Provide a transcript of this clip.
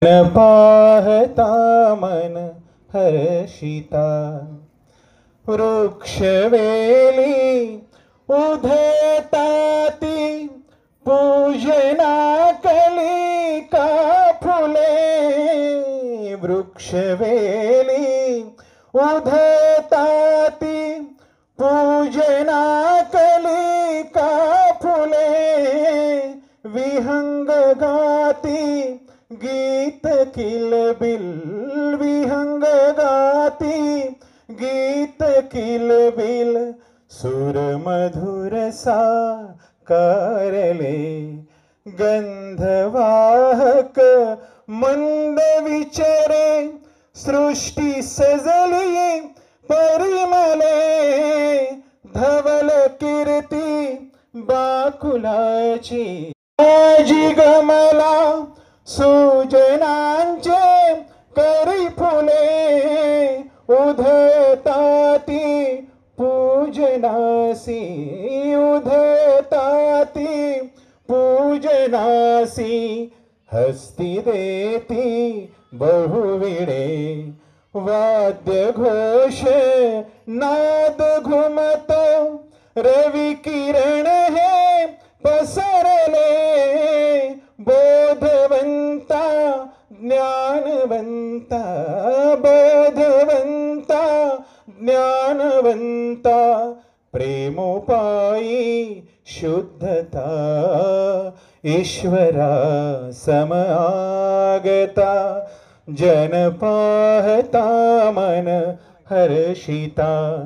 न पाहता मन हर्षिता, वृक्षवेली उधळताती पूजना कलिका फुले, वृक्षवेली उधळताती पूजना कलिका फुले, विहंग गाती गीत किलबिल, विहंग गाती गीत किलबिल, सुर मधुर साकारले, गंधवाहक मंद विचरे, सृष्टी सजली परिमले, धवल कीर्ती बाकुलाची, आजी गमला सुजनांचे करी फुले, उधळताती पूजनासी, उधळताती पूजनासी, हस्ती देती बहुविणे, वाद्य घोष नाद घुमतो, रवि किरण हे पसरले, बोधवंता ज्ञानवंता, बोधवंता ज्ञानवंता, प्रेमोपायी शुद्धता, ईश्वरा समागता, जन पाहता मन हर्षिता।